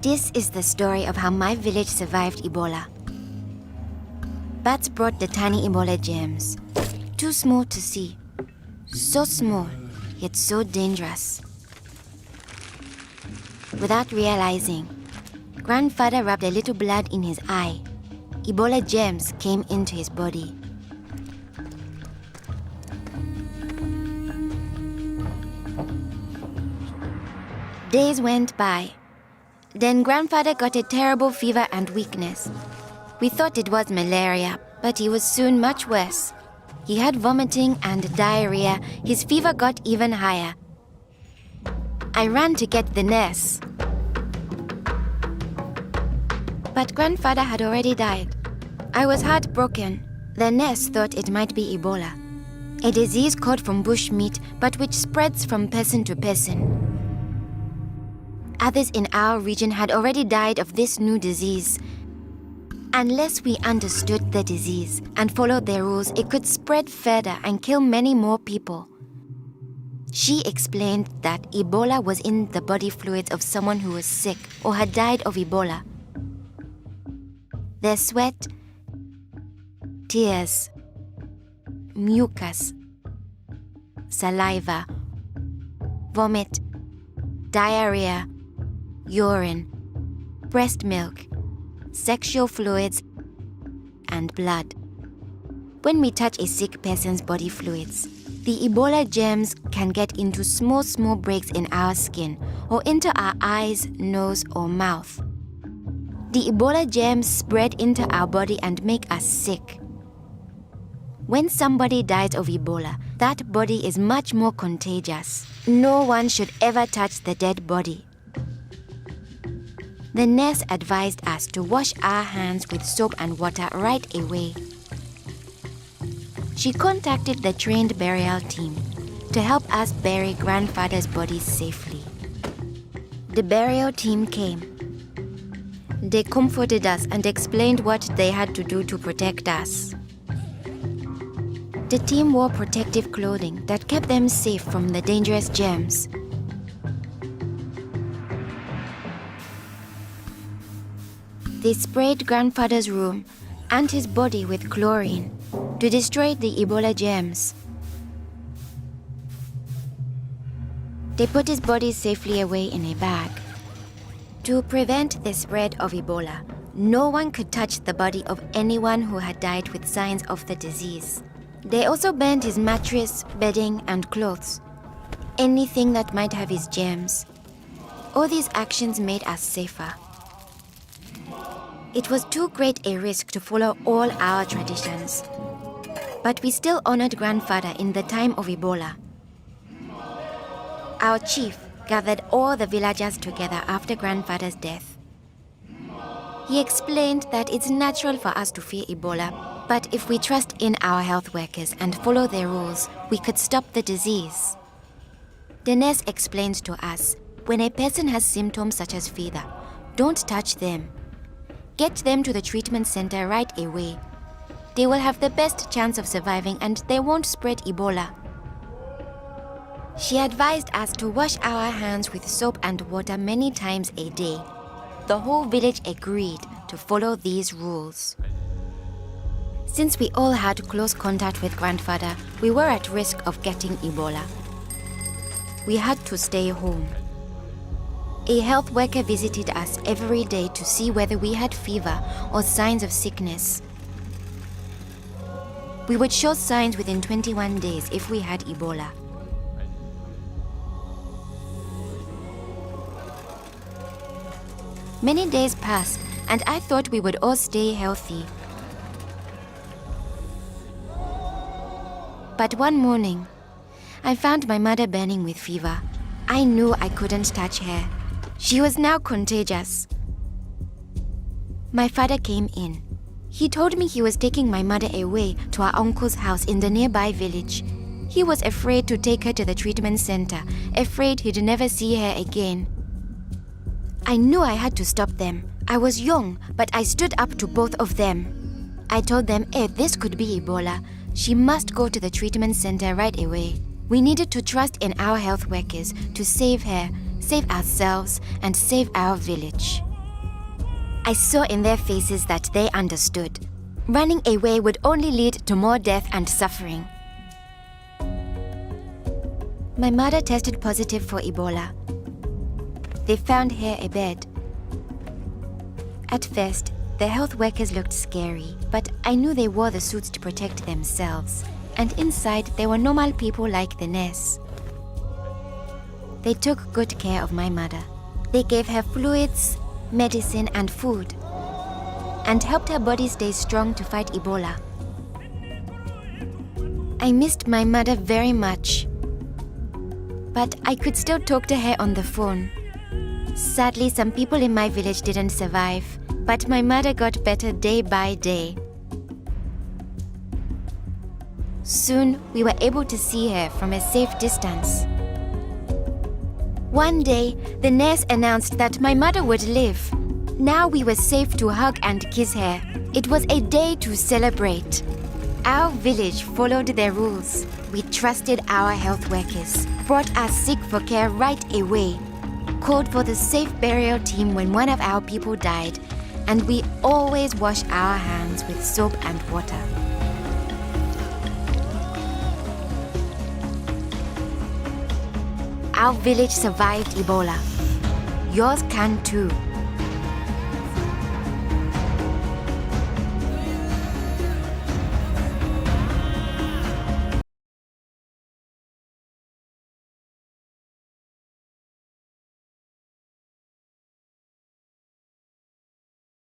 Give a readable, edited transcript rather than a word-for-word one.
This is the story of how my village survived Ebola. Bats brought the tiny Ebola germs, too small to see, so small, yet so dangerous. Without realizing, Grandfather rubbed a little blood in his eye. Ebola germs came into his body. Days went by. Then Grandfather got a terrible fever and weakness. We thought it was malaria, but he was soon much worse. He had vomiting and diarrhea. His fever got even higher. I ran to get the nurse. But Grandfather had already died. I was heartbroken. The nurse thought it might be Ebola, a disease caught from bush meat, but which spreads from person to person. Others in our region had already died of this new disease. Unless we understood the disease and followed their rules, it could spread further and kill many more people. She explained that Ebola was in the body fluids of someone who was sick or had died of Ebola. Their sweat, tears, mucus, saliva, vomit, diarrhea, urine, breast milk, sexual fluids, and blood. When we touch a sick person's body fluids, the Ebola germs can get into small breaks in our skin or into our eyes, nose, or mouth. The Ebola germs spread into our body and make us sick. When somebody dies of Ebola, that body is much more contagious. No one should ever touch the dead body. The nurse advised us to wash our hands with soap and water right away. She contacted the trained burial team to help us bury Grandfather's body safely. The burial team came. They comforted us and explained what they had to do to protect us. The team wore protective clothing that kept them safe from the dangerous germs. They sprayed Grandfather's room and his body with chlorine to destroy the Ebola germs. They put his body safely away in a bag. To prevent the spread of Ebola, no one could touch the body of anyone who had died with signs of the disease. They also burned his mattress, bedding, and clothes, anything that might have his germs. All these actions made us safer. It was too great a risk to follow all our traditions, but we still honored Grandfather in the time of Ebola. Our chief gathered all the villagers together after Grandfather's death. He explained that it's natural for us to fear Ebola, but if we trust in our health workers and follow their rules, we could stop the disease. The nurse explained to us, when a person has symptoms such as fever, don't touch them. Get them to the treatment center right away. They will have the best chance of surviving and they won't spread Ebola. She advised us to wash our hands with soap and water many times a day. The whole village agreed to follow these rules. Since we all had close contact with Grandfather, we were at risk of getting Ebola. We had to stay home. A health worker visited us every day to see whether we had fever or signs of sickness. We would show signs within 21 days if we had Ebola. Many days passed, and I thought we would all stay healthy. But one morning, I found my mother burning with fever. I knew I couldn't touch her. She was now contagious. My father came in. He told me he was taking my mother away to our uncle's house in the nearby village. He was afraid to take her to the treatment center, afraid he'd never see her again. I knew I had to stop them. I was young, but I stood up to both of them. I told them if this could be Ebola, she must go to the treatment center right away. We needed to trust in our health workers to save her, save ourselves, and save our village. I saw in their faces that they understood. Running away would only lead to more death and suffering. My mother tested positive for Ebola. They found her a bed. At first, the health workers looked scary, but I knew they wore the suits to protect themselves. And inside, they were normal people like the nurse. They took good care of my mother. They gave her fluids, medicine, and food, and helped her body stay strong to fight Ebola. I missed my mother very much, but I could still talk to her on the phone. Sadly, some people in my village didn't survive, but my mother got better day by day. Soon, we were able to see her from a safe distance. One day, the nurse announced that my mother would live. Now we were safe to hug and kiss her. It was a day to celebrate. Our village followed their rules. We trusted our health workers, brought our sick for care right away, called for the safe burial team when one of our people died, and we always wash our hands with soap and water. Our village survived Ebola. Yours can too.